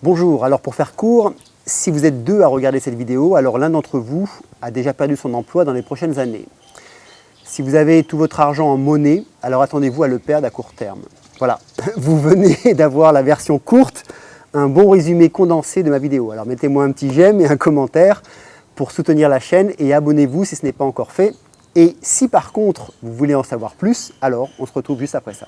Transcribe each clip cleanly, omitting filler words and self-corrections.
Bonjour, alors pour faire court, si vous êtes deux à regarder cette vidéo, alors l'un d'entre vous a déjà perdu son emploi dans les prochaines années. Si vous avez tout votre argent en monnaie, alors attendez-vous à le perdre à court terme. Voilà, vous venez d'avoir la version courte, un bon résumé condensé de ma vidéo. Alors mettez-moi un petit j'aime et un commentaire pour soutenir la chaîne et abonnez-vous si ce n'est pas encore fait. Et si par contre vous voulez en savoir plus, alors on se retrouve juste après ça.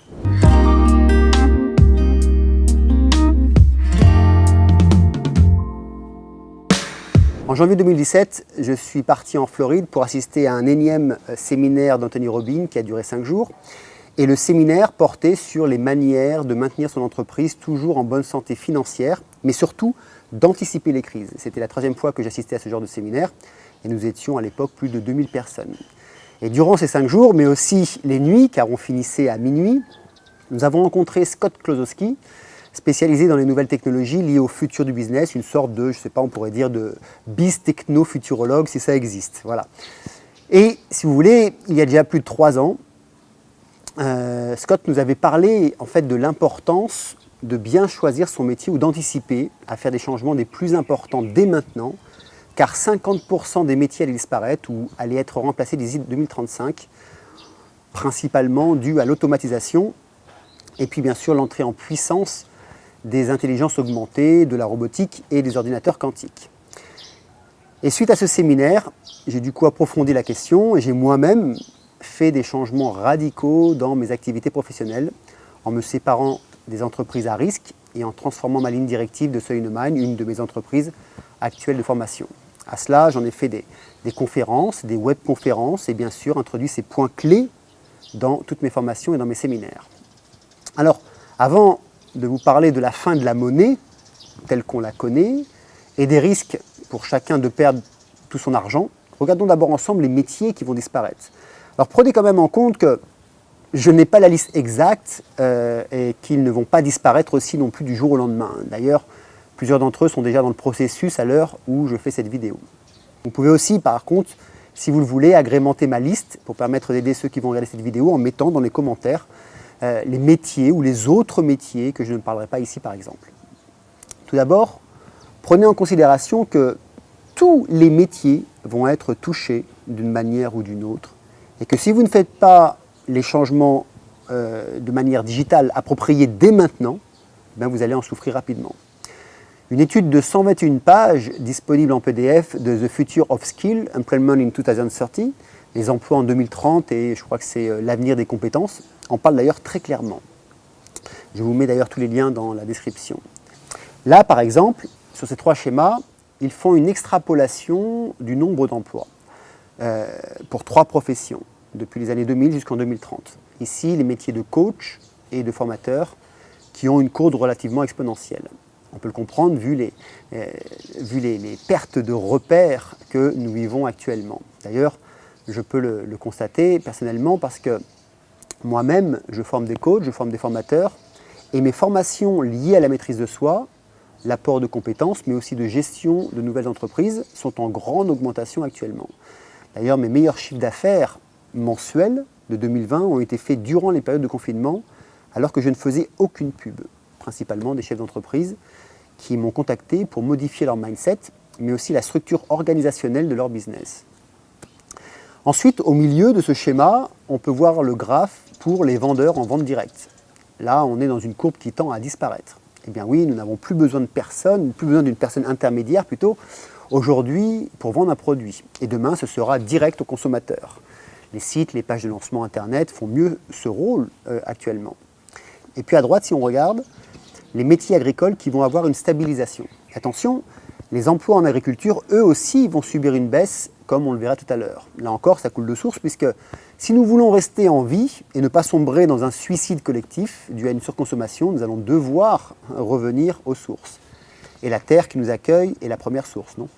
En janvier 2017, je suis parti en Floride pour assister à un énième séminaire d'Anthony Robbins qui a duré 5 jours. Et le séminaire portait sur les manières de maintenir son entreprise toujours en bonne santé financière, mais surtout d'anticiper les crises. C'était la 3e fois que j'assistais à ce genre de séminaire et nous étions à l'époque plus de 2000 personnes. Et durant ces 5 jours, mais aussi les nuits, car on finissait à minuit, nous avons rencontré Scott Klosowski, spécialisé dans les nouvelles technologies liées au futur du business, une sorte de, je ne sais pas, on pourrait dire de biz-techno-futurologue, si ça existe. Voilà. Et si vous voulez, il y a déjà plus de 3 ans, Scott nous avait parlé en fait de l'importance de bien choisir son métier ou d'anticiper à faire des changements des plus importants dès maintenant, car 50% des métiers allaient disparaître ou allaient être remplacés d'ici 2035, principalement dû à l'automatisation et puis bien sûr l'entrée en puissance des intelligences augmentées, de la robotique et des ordinateurs quantiques. Et suite à ce séminaire, j'ai du coup approfondi la question et j'ai moi-même fait des changements radicaux dans mes activités professionnelles en me séparant des entreprises à risque et en transformant ma ligne directive de Seuil-Neumann, une de mes entreprises actuelles de formation. À cela, j'en ai fait des conférences, des webconférences et bien sûr introduit ces points clés dans toutes mes formations et dans mes séminaires. Alors, avant de vous parler de la fin de la monnaie, telle qu'on la connaît, et des risques pour chacun de perdre tout son argent, regardons d'abord ensemble les métiers qui vont disparaître. Alors prenez quand même en compte que je n'ai pas la liste exacte et qu'ils ne vont pas disparaître aussi non plus du jour au lendemain. D'ailleurs, plusieurs d'entre eux sont déjà dans le processus à l'heure où je fais cette vidéo. Vous pouvez aussi, par contre, si vous le voulez, agrémenter ma liste pour permettre d'aider ceux qui vont regarder cette vidéo en mettant dans les commentaires les métiers ou les autres métiers que je ne parlerai pas ici par exemple. Tout d'abord, prenez en considération que tous les métiers vont être touchés d'une manière ou d'une autre et que si vous ne faites pas les changements de manière digitale appropriée dès maintenant, ben vous allez en souffrir rapidement. Une étude de 121 pages disponible en PDF de The Future of Skill, Employment in 2030, les emplois en 2030 et je crois que c'est l'avenir des compétences, en parle d'ailleurs très clairement. Je vous mets d'ailleurs tous les liens dans la description. Là, par exemple, sur ces 3 schémas, ils font une extrapolation du nombre d'emplois pour 3 professions, depuis les années 2000 jusqu'en 2030. Ici, les métiers de coach et de formateur qui ont une courbe relativement exponentielle. On peut le comprendre vu les pertes de repères que nous vivons actuellement. D'ailleurs, je peux le constater personnellement parce que moi-même, je forme des coachs, je forme des formateurs et mes formations liées à la maîtrise de soi, l'apport de compétences, mais aussi de gestion de nouvelles entreprises sont en grande augmentation actuellement. D'ailleurs, mes meilleurs chiffres d'affaires mensuels de 2020 ont été faits durant les périodes de confinement alors que je ne faisais aucune pub, principalement des chefs d'entreprise qui m'ont contacté pour modifier leur mindset, mais aussi la structure organisationnelle de leur business. Ensuite, au milieu de ce schéma, on peut voir le graphe pour les vendeurs en vente directe. Là, on est dans une courbe qui tend à disparaître. Eh bien oui, nous n'avons plus besoin de personne, plus besoin d'une personne intermédiaire plutôt, aujourd'hui pour vendre un produit. Et demain, ce sera direct au consommateur. Les sites, les pages de lancement Internet font mieux ce rôle actuellement. Et puis à droite, si on regarde, les métiers agricoles qui vont avoir une stabilisation. Attention, les emplois en agriculture, eux aussi, vont subir une baisse, comme on le verra tout à l'heure. Là encore, ça coule de source, puisque si nous voulons rester en vie et ne pas sombrer dans un suicide collectif dû à une surconsommation, nous allons devoir revenir aux sources. Et la terre qui nous accueille est la première source, non ?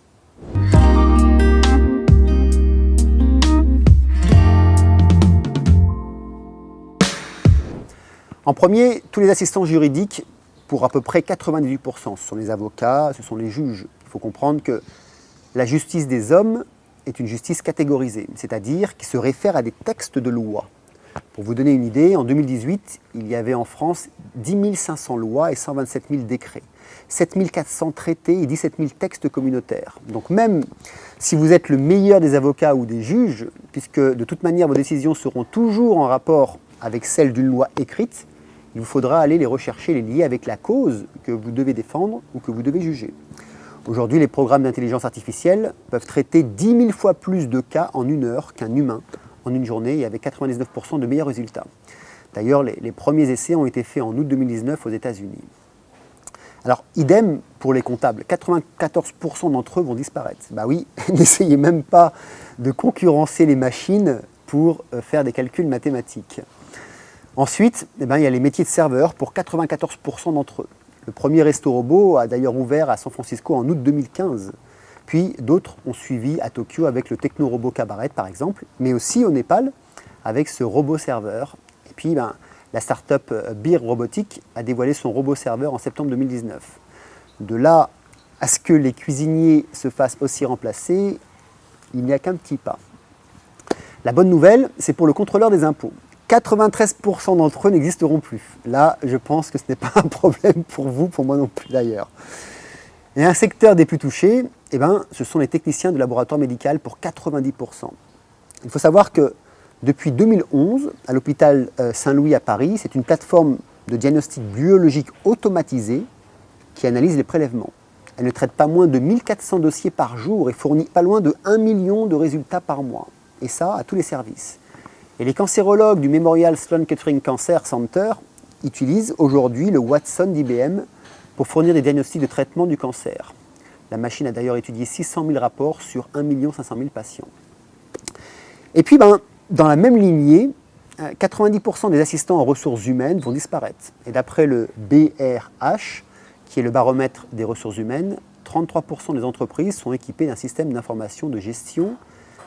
En premier, tous les assistants juridiques, pour à peu près 98%, ce sont les avocats, ce sont les juges. Il faut comprendre que la justice des hommes est une justice catégorisée, c'est-à-dire qui se réfère à des textes de loi. Pour vous donner une idée, en 2018, il y avait en France 10 500 lois et 127 000 décrets, 7 400 traités et 17 000 textes communautaires. Donc même si vous êtes le meilleur des avocats ou des juges, puisque de toute manière vos décisions seront toujours en rapport avec celles d'une loi écrite, il vous faudra aller les rechercher, les lier avec la cause que vous devez défendre ou que vous devez juger. Aujourd'hui, les programmes d'intelligence artificielle peuvent traiter 10 000 fois plus de cas en une heure qu'un humain en une journée et avec 99% de meilleurs résultats. D'ailleurs, les premiers essais ont été faits en août 2019 aux États-Unis. Alors, idem pour les comptables, 94% d'entre eux vont disparaître. Bah oui, n'essayez même pas de concurrencer les machines pour faire des calculs mathématiques. Ensuite, il y a les métiers de serveur pour 94% d'entre eux. Le premier resto robot a d'ailleurs ouvert à San Francisco en août 2015. Puis d'autres ont suivi à Tokyo avec le techno-robot Cabaret par exemple, mais aussi au Népal avec ce robot serveur. Et puis la start-up Beer Robotics a dévoilé son robot serveur en septembre 2019. De là à ce que les cuisiniers se fassent aussi remplacer, il n'y a qu'un petit pas. La bonne nouvelle, c'est pour le contrôleur des impôts. 93% d'entre eux n'existeront plus. Là, je pense que ce n'est pas un problème pour vous, pour moi non plus d'ailleurs. Et un secteur des plus touchés, ce sont les techniciens de laboratoire médical pour 90%. Il faut savoir que depuis 2011, à l'hôpital Saint-Louis à Paris, c'est une plateforme de diagnostic biologique automatisée qui analyse les prélèvements. Elle ne traite pas moins de 1400 dossiers par jour et fournit pas loin de 1 million de résultats par mois. Et ça, à tous les services. Et les cancérologues du Memorial Sloan Kettering Cancer Center utilisent aujourd'hui le Watson d'IBM pour fournir des diagnostics de traitement du cancer. La machine a d'ailleurs étudié 600 000 rapports sur 1 500 000 patients. Et puis, dans la même lignée, 90% des assistants en ressources humaines vont disparaître. Et d'après le BRH, qui est le baromètre des ressources humaines, 33% des entreprises sont équipées d'un système d'information de gestion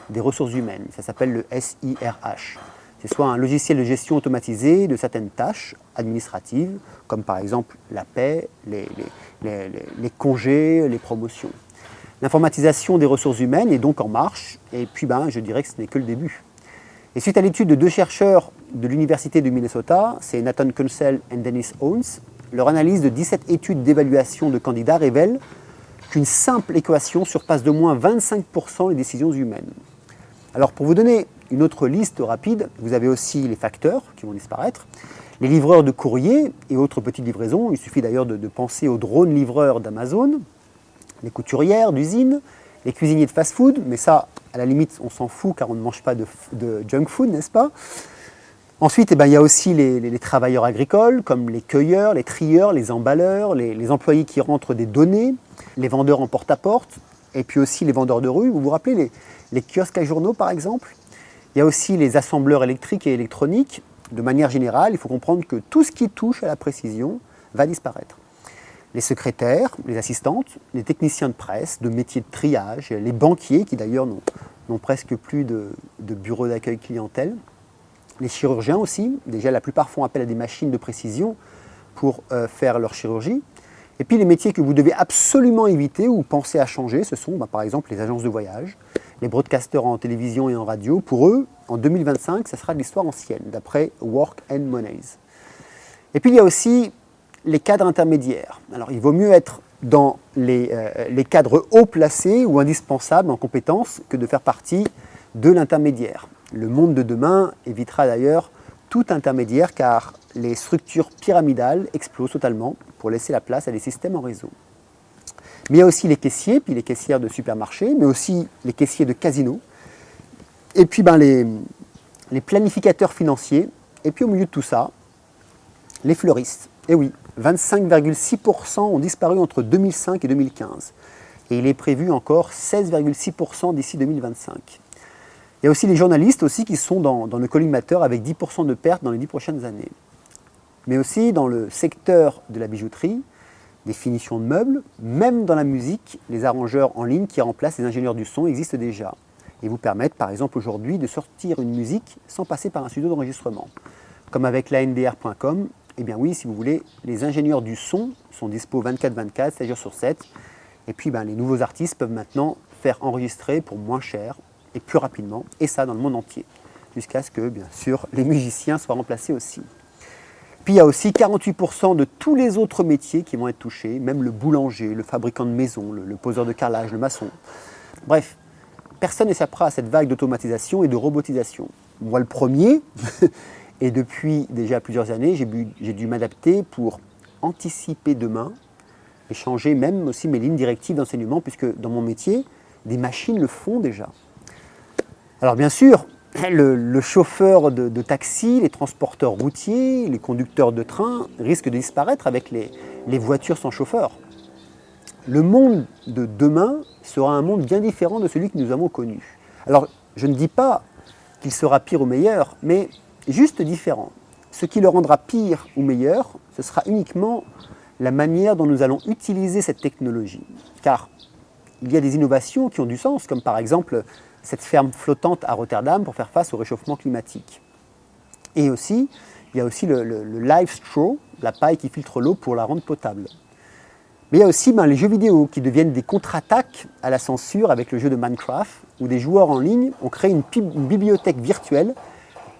des ressources humaines. Ça s'appelle le SIRH. C'est soit un logiciel de gestion automatisé de certaines tâches administratives, comme par exemple la paie, les congés, les promotions. L'informatisation des ressources humaines est donc en marche, et puis je dirais que ce n'est que le début. Et suite à l'étude de 2 chercheurs de l'Université du Minnesota, c'est Nathan Kunsel et Dennis Owens, leur analyse de 17 études d'évaluation de candidats révèle qu'une simple équation surpasse de moins 25% les décisions humaines. Alors pour vous donner une autre liste rapide, vous avez aussi les facteurs qui vont disparaître, les livreurs de courrier et autres petites livraisons. Il suffit d'ailleurs de penser aux drones livreurs d'Amazon, les couturières d'usines, les cuisiniers de fast-food, mais ça, à la limite, on s'en fout car on ne mange pas de junk food, n'est-ce pas? Ensuite, il y a aussi les travailleurs agricoles, comme les cueilleurs, les trieurs, les emballeurs, les employés qui rentrent des données, les vendeurs en porte-à-porte, et puis aussi les vendeurs de rue. Vous vous rappelez les kiosques à journaux, par exemple? Il y a aussi les assembleurs électriques et électroniques. De manière générale, il faut comprendre que tout ce qui touche à la précision va disparaître. Les secrétaires, les assistantes, les techniciens de presse, de métiers de triage, les banquiers, qui d'ailleurs n'ont presque plus de bureau d'accueil clientèle, les chirurgiens aussi. Déjà, la plupart font appel à des machines de précision pour faire leur chirurgie. Et puis les métiers que vous devez absolument éviter ou penser à changer, ce sont par exemple les agences de voyage, les broadcasters en télévision et en radio. Pour eux, en 2025, ça sera de l'histoire ancienne, d'après Work and Monies. Et puis il y a aussi les cadres intermédiaires. Alors il vaut mieux être dans les cadres haut placés ou indispensables en compétences que de faire partie de l'intermédiaire. Le monde de demain évitera d'ailleurs tout intermédiaire car les structures pyramidales explosent totalement pour laisser la place à des systèmes en réseau. Mais il y a aussi les caissiers, puis les caissières de supermarchés, mais aussi les caissiers de casinos, et puis les planificateurs financiers, et puis au milieu de tout ça, les fleuristes. Et oui, 25,6% ont disparu entre 2005 et 2015, et il est prévu encore 16,6% d'ici 2025. Il y a aussi les journalistes aussi qui sont dans le collimateur avec 10% de pertes dans les 10 prochaines années. Mais aussi dans le secteur de la bijouterie, des finitions de meubles, même dans la musique, les arrangeurs en ligne qui remplacent les ingénieurs du son existent déjà et vous permettent par exemple aujourd'hui de sortir une musique sans passer par un studio d'enregistrement. Comme avec l'ANDR.com, eh bien oui, si vous voulez, les ingénieurs du son sont dispo 24/24, 7 jours sur 7. Et puis les nouveaux artistes peuvent maintenant faire enregistrer pour moins cher et plus rapidement, et ça dans le monde entier. jusqu'à ce que, bien sûr, les musiciens soient remplacés aussi. Puis il y a aussi 48% de tous les autres métiers qui vont être touchés, même le boulanger, le fabricant de maison, le poseur de carrelage, le maçon. Bref, personne n'échappera à cette vague d'automatisation et de robotisation. Moi le premier, et depuis déjà plusieurs années, j'ai dû m'adapter pour anticiper demain et changer même aussi mes lignes directives d'enseignement, puisque dans mon métier, des machines le font déjà. Alors bien sûr, le chauffeur de taxi, les transporteurs routiers, les conducteurs de train risquent de disparaître avec les voitures sans chauffeur. Le monde de demain sera un monde bien différent de celui que nous avons connu. Alors, je ne dis pas qu'il sera pire ou meilleur, mais juste différent. Ce qui le rendra pire ou meilleur, ce sera uniquement la manière dont nous allons utiliser cette technologie. Car il y a des innovations qui ont du sens, comme par exemple cette ferme flottante à Rotterdam pour faire face au réchauffement climatique. Et aussi, il y a aussi le live straw, la paille qui filtre l'eau pour la rendre potable. Mais il y a aussi les jeux vidéo qui deviennent des contre-attaques à la censure avec le jeu de Minecraft, où des joueurs en ligne ont créé une bibliothèque virtuelle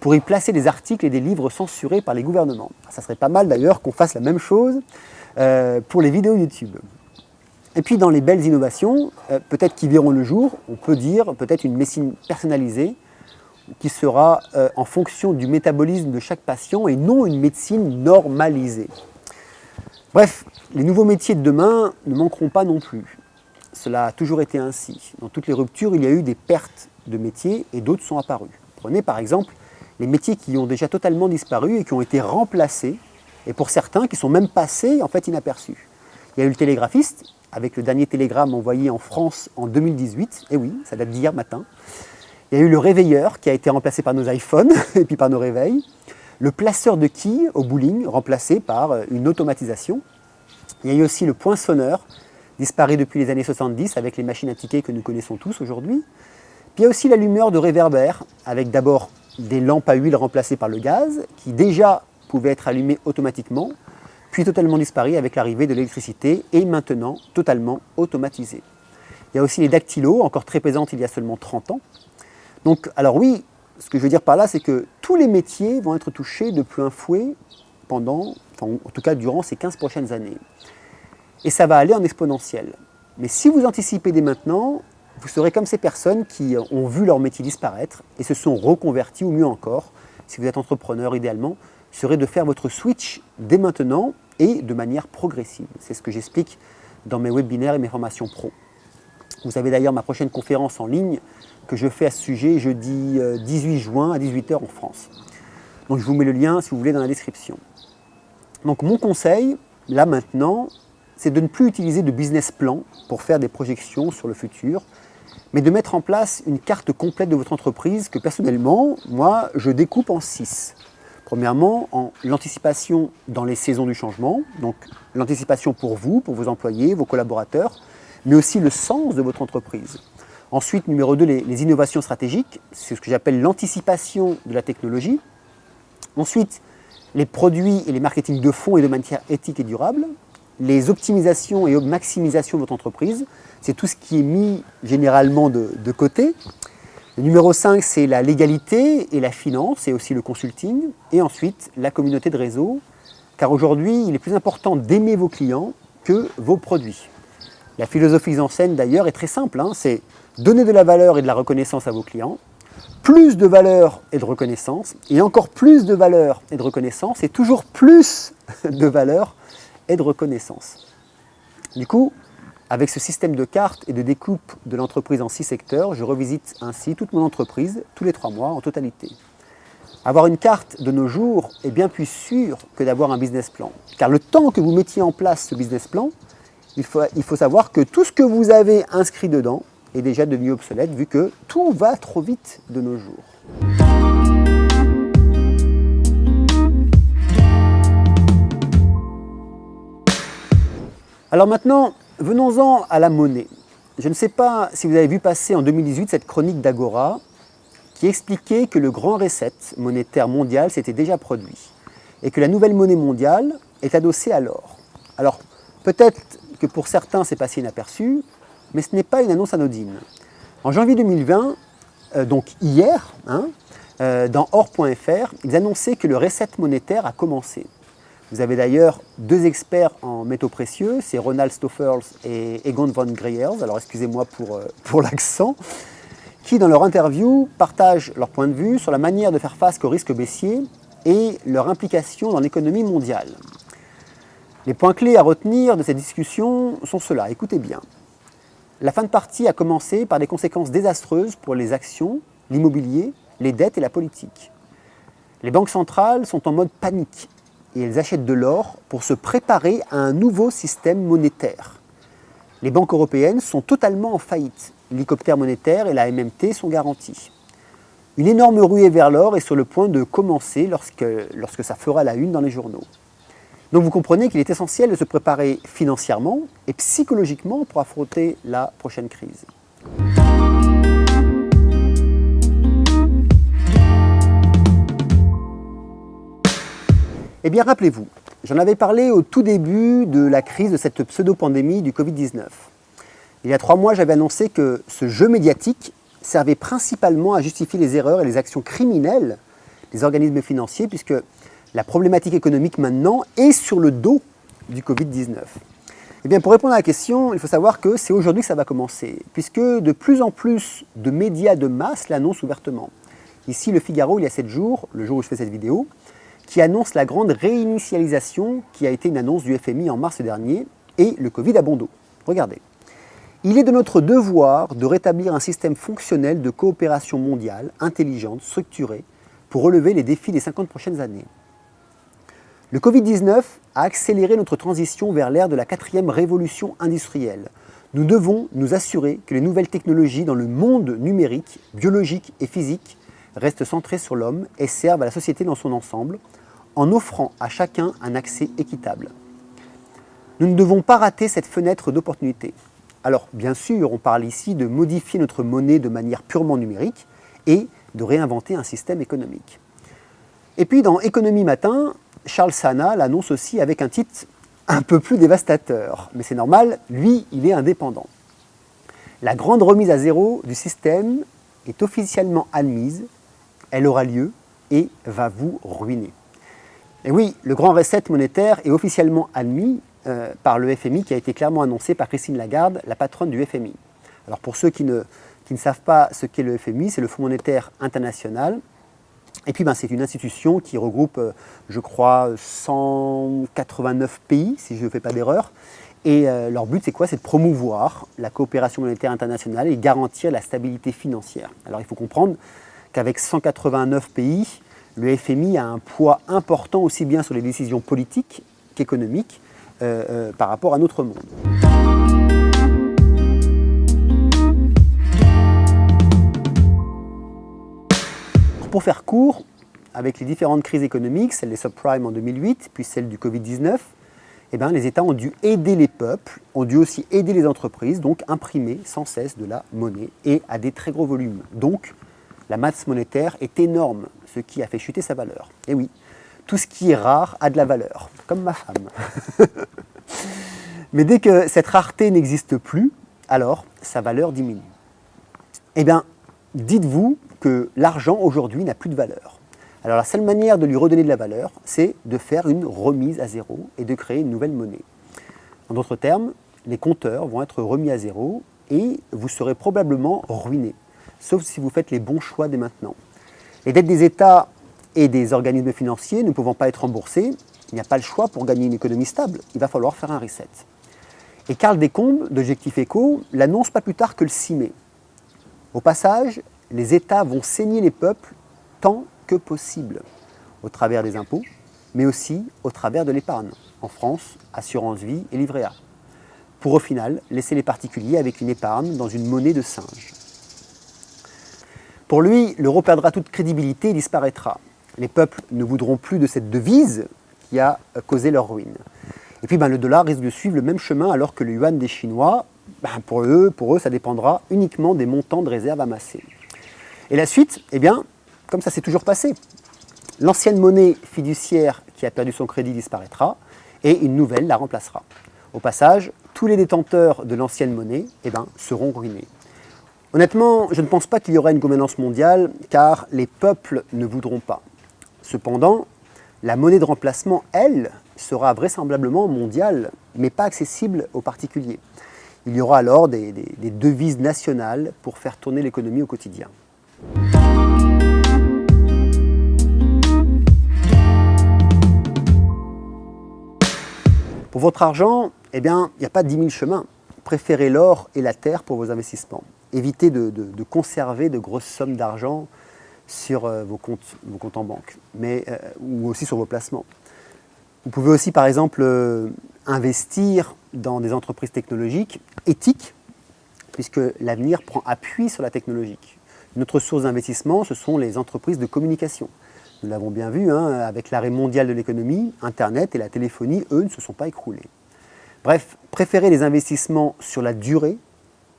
pour y placer des articles et des livres censurés par les gouvernements. Ça serait pas mal d'ailleurs qu'on fasse la même chose pour les vidéos YouTube. Et puis dans les belles innovations, peut-être qui verront le jour, on peut dire peut-être une médecine personnalisée qui sera en fonction du métabolisme de chaque patient et non une médecine normalisée. Bref, les nouveaux métiers de demain ne manqueront pas non plus. Cela a toujours été ainsi. Dans toutes les ruptures, il y a eu des pertes de métiers et d'autres sont apparus. Prenez par exemple les métiers qui ont déjà totalement disparu et qui ont été remplacés, et pour certains qui sont même passés en fait inaperçus. Il y a eu le télégraphiste, avec le dernier télégramme envoyé en France en 2018, et oui, ça date d'hier matin. Il y a eu le réveilleur qui a été remplacé par nos iPhones et puis par nos réveils. Le placeur de quilles au bowling, remplacé par une automatisation. Il y a eu aussi le poinçonneur, disparu depuis les années 70 avec les machines à tickets que nous connaissons tous aujourd'hui. Puis il y a aussi l'allumeur de réverbère, avec d'abord des lampes à huile remplacées par le gaz, qui déjà pouvaient être allumées automatiquement, puis totalement disparu avec l'arrivée de l'électricité et maintenant totalement automatisée. Il y a aussi les dactylos, encore très présentes il y a seulement 30 ans. Donc, alors oui, ce que je veux dire par là, c'est que tous les métiers vont être touchés de plein fouet en tout cas durant ces 15 prochaines années. Et ça va aller en exponentiel. Mais si vous anticipez dès maintenant, vous serez comme ces personnes qui ont vu leur métier disparaître et se sont reconvertis, ou mieux encore, si vous êtes entrepreneur idéalement, serait de faire votre switch dès maintenant et de manière progressive. C'est ce que j'explique dans mes webinaires et mes formations pro. Vous avez d'ailleurs ma prochaine conférence en ligne que je fais à ce sujet jeudi 18 juin à 18 h en France. Donc je vous mets le lien si vous voulez dans la description. Donc mon conseil, là maintenant, c'est de ne plus utiliser de business plan pour faire des projections sur le futur, mais de mettre en place une carte complète de votre entreprise que personnellement, moi, je découpe en 6. Premièrement, l'anticipation dans les saisons du changement, donc l'anticipation pour vous, pour vos employés, vos collaborateurs, mais aussi le sens de votre entreprise. Ensuite, numéro 2, les innovations stratégiques, c'est ce que j'appelle l'anticipation de la technologie. Ensuite, les produits et les marketing de fond et de manière éthique et durable. Les optimisations et maximisations de votre entreprise, c'est tout ce qui est mis généralement de côté. Le numéro 5, c'est la légalité et la finance et aussi le consulting. Et ensuite, la communauté de réseau, car aujourd'hui, il est plus important d'aimer vos clients que vos produits. La philosophie Zen d'ailleurs est très simple, c'est donner de la valeur et de la reconnaissance à vos clients, plus de valeur et de reconnaissance, et encore plus de valeur et de reconnaissance, et toujours plus de valeur et de reconnaissance. Du coup, avec ce système de cartes et de découpe de l'entreprise en 6 secteurs, je revisite ainsi toute mon entreprise tous les 3 mois en totalité. Avoir une carte de nos jours est bien plus sûr que d'avoir un business plan. Car le temps que vous mettiez en place ce business plan, il faut savoir que tout ce que vous avez inscrit dedans est déjà devenu obsolète vu que tout va trop vite de nos jours. Alors maintenant, venons-en à la monnaie. Je ne sais pas si vous avez vu passer en 2018 cette chronique d'Agora qui expliquait que le grand reset monétaire mondial s'était déjà produit et que la nouvelle monnaie mondiale est adossée à l'or. Alors peut-être que pour certains c'est passé inaperçu, mais ce n'est pas une annonce anodine. En janvier 2020, donc hier, dans Or.fr, ils annonçaient que le reset monétaire a commencé. Vous avez d'ailleurs deux experts en métaux précieux, c'est Ronald Stoffels et Egon von Greyerz, alors excusez-moi pour l'accent, qui dans leur interview partagent leur point de vue sur la manière de faire face aux risques baissiers et leur implication dans l'économie mondiale. Les points clés à retenir de cette discussion sont ceux-là, écoutez bien. La fin de partie a commencé par des conséquences désastreuses pour les actions, l'immobilier, les dettes et la politique. Les banques centrales sont en mode panique et elles achètent de l'or pour se préparer à un nouveau système monétaire. Les banques européennes sont totalement en faillite. L'hélicoptère monétaire et la MMT sont garantis. Une énorme ruée vers l'or est sur le point de commencer lorsque ça fera la une dans les journaux. Donc vous comprenez qu'il est essentiel de se préparer financièrement et psychologiquement pour affronter la prochaine crise. Eh bien rappelez-vous, j'en avais parlé au tout début de la crise de cette pseudo-pandémie du Covid-19. Il y a 3 mois, j'avais annoncé que ce jeu médiatique servait principalement à justifier les erreurs et les actions criminelles des organismes financiers, puisque la problématique économique maintenant est sur le dos du Covid-19. Eh bien, pour répondre à la question, il faut savoir que c'est aujourd'hui que ça va commencer, puisque de plus en plus de médias de masse l'annoncent ouvertement. Ici, Le Figaro, il y a 7 jours, le jour où je fais cette vidéo, qui annonce la grande réinitialisation qui a été une annonce du FMI en mars dernier, et le Covid à bon dos. Regardez. Il est de notre devoir de rétablir un système fonctionnel de coopération mondiale, intelligente, structurée, pour relever les défis des 50 prochaines années. Le Covid-19 a accéléré notre transition vers l'ère de la 4e révolution industrielle. Nous devons nous assurer que les nouvelles technologies dans le monde numérique, biologique et physique restent centrées sur l'homme et servent à la société dans son ensemble, en offrant à chacun un accès équitable. Nous ne devons pas rater cette fenêtre d'opportunité. Alors, bien sûr, on parle ici de modifier notre monnaie de manière purement numérique et de réinventer un système économique. Et puis, dans Économie Matin, Charles Sana l'annonce aussi avec un titre un peu plus dévastateur. Mais c'est normal, lui, il est indépendant. La grande remise à zéro du système est officiellement admise, elle aura lieu et va vous ruiner. Et oui, le grand reset monétaire est officiellement admis par le FMI, qui a été clairement annoncé par Christine Lagarde, la patronne du FMI. Alors pour ceux qui ne savent pas ce qu'est le FMI, c'est le Fonds monétaire international. Et puis c'est une institution qui regroupe, je crois, 189 pays, si je ne fais pas d'erreur. Et leur but, c'est quoi? C'est de promouvoir la coopération monétaire internationale et garantir la stabilité financière. Alors il faut comprendre qu'avec 189 pays, le FMI a un poids important aussi bien sur les décisions politiques qu'économiques par rapport à notre monde. Pour faire court, avec les différentes crises économiques, celle des subprimes en 2008, puis celle du Covid-19, les États ont dû aider les peuples, ont dû aussi aider les entreprises, donc imprimer sans cesse de la monnaie et à des très gros volumes. Donc, la masse monétaire est énorme, ce qui a fait chuter sa valeur. Et oui, tout ce qui est rare a de la valeur, comme ma femme. Mais dès que cette rareté n'existe plus, alors sa valeur diminue. Dites-vous que l'argent aujourd'hui n'a plus de valeur. Alors la seule manière de lui redonner de la valeur, c'est de faire une remise à zéro et de créer une nouvelle monnaie. En d'autres termes, les compteurs vont être remis à zéro et vous serez probablement ruiné, sauf si vous faites les bons choix dès maintenant. Les dettes des États et des organismes financiers ne pouvant pas être remboursées, il n'y a pas le choix pour gagner une économie stable, il va falloir faire un reset. Et Carl Descombes, d'Objectif Éco, l'annonce pas plus tard que le 6 mai. Au passage, les États vont saigner les peuples tant que possible, au travers des impôts, mais aussi au travers de l'épargne. En France, assurance vie et livret A. Pour au final, laisser les particuliers avec une épargne dans une monnaie de singe. Pour lui, l'euro perdra toute crédibilité et disparaîtra. Les peuples ne voudront plus de cette devise qui a causé leur ruine. Et puis le dollar risque de suivre le même chemin alors que le yuan des Chinois, pour eux, ça dépendra uniquement des montants de réserves amassés. Et la suite, comme ça s'est toujours passé, l'ancienne monnaie fiduciaire qui a perdu son crédit disparaîtra et une nouvelle la remplacera. Au passage, tous les détenteurs de l'ancienne monnaie seront ruinés. Honnêtement, je ne pense pas qu'il y aura une gouvernance mondiale, car les peuples ne voudront pas. Cependant, la monnaie de remplacement, elle, sera vraisemblablement mondiale, mais pas accessible aux particuliers. Il y aura alors des devises nationales pour faire tourner l'économie au quotidien. Pour votre argent, eh bien, il n'y a pas 10 000 chemins. Préférez l'or et la terre pour vos investissements. Évitez de conserver de grosses sommes d'argent sur vos comptes en banque, ou aussi sur vos placements. Vous pouvez aussi, par exemple, investir dans des entreprises technologiques éthiques, puisque l'avenir prend appui sur la technologie. Une autre source d'investissement, ce sont les entreprises de communication. Nous l'avons bien vu, avec l'arrêt mondial de l'économie, Internet et la téléphonie, eux, ne se sont pas écroulés. Bref, préférez les investissements sur la durée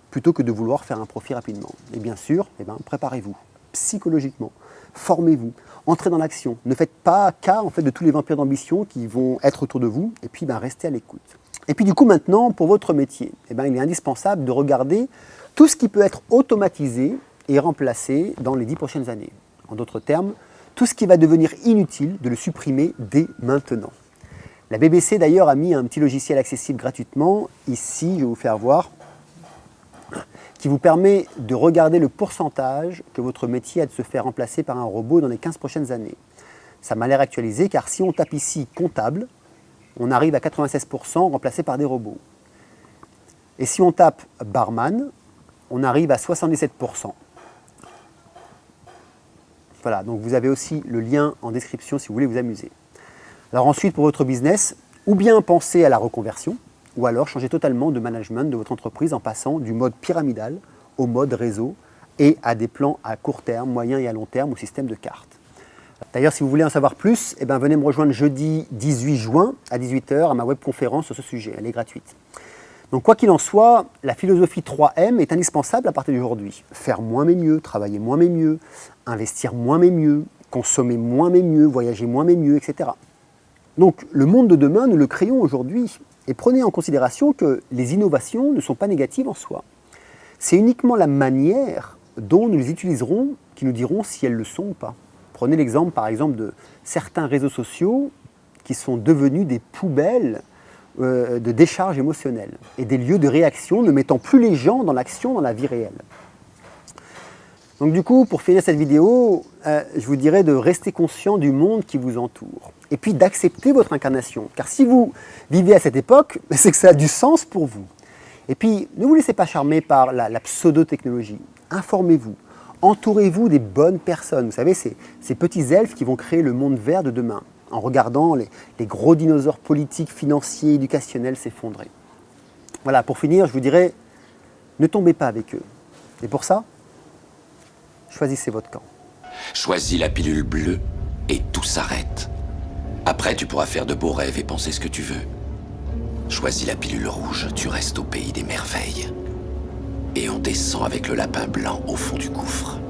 plutôt que de vouloir faire un profit rapidement. Et bien sûr, préparez-vous psychologiquement, formez-vous, entrez dans l'action. Ne faites pas cas de tous les vampires d'ambition qui vont être autour de vous, et puis restez à l'écoute. Et puis du coup maintenant, pour votre métier, il est indispensable de regarder tout ce qui peut être automatisé et remplacé dans les 10 prochaines années. En d'autres termes, tout ce qui va devenir inutile, de le supprimer dès maintenant. La BBC d'ailleurs a mis un petit logiciel accessible gratuitement, ici je vais vous faire voir, qui vous permet de regarder le pourcentage que votre métier a de se faire remplacer par un robot dans les 15 prochaines années. Ça m'a l'air actualisé car si on tape ici comptable, on arrive à 96% remplacé par des robots. Et si on tape barman, on arrive à 77%. Voilà, donc vous avez aussi le lien en description si vous voulez vous amuser. Alors ensuite, pour votre business, ou bien pensez à la reconversion, ou alors changer totalement de management de votre entreprise en passant du mode pyramidal au mode réseau et à des plans à court terme, moyen et à long terme au système de cartes. D'ailleurs, si vous voulez en savoir plus, venez me rejoindre jeudi 18 juin à 18 h à ma webconférence sur ce sujet. Elle est gratuite. Donc quoi qu'il en soit, la philosophie 3M est indispensable à partir d'aujourd'hui. Faire moins mais mieux, travailler moins mais mieux, investir moins mais mieux, consommer moins mais mieux, voyager moins mais mieux, etc. Donc le monde de demain, nous le créons aujourd'hui. Et prenez en considération que les innovations ne sont pas négatives en soi. C'est uniquement la manière dont nous les utiliserons qui nous diront si elles le sont ou pas. Prenez l'exemple par exemple de certains réseaux sociaux qui sont devenus des poubelles de décharge émotionnelle et des lieux de réaction ne mettant plus les gens dans l'action dans la vie réelle. Donc du coup, pour finir cette vidéo, je vous dirais de rester conscient du monde qui vous entoure et puis d'accepter votre incarnation. Car si vous vivez à cette époque, c'est que ça a du sens pour vous. Et puis, ne vous laissez pas charmer par la pseudo-technologie. Informez-vous, entourez-vous des bonnes personnes. Vous savez, ces petits elfes qui vont créer le monde vert de demain, en regardant les gros dinosaures politiques, financiers, éducationnels s'effondrer. Voilà, pour finir, je vous dirais, ne tombez pas avec eux. Et pour ça, choisissez votre camp. Choisis la pilule bleue et tout s'arrête. Après, tu pourras faire de beaux rêves et penser ce que tu veux. Choisis la pilule rouge, tu restes au pays des merveilles. Et on descend avec le lapin blanc au fond du gouffre.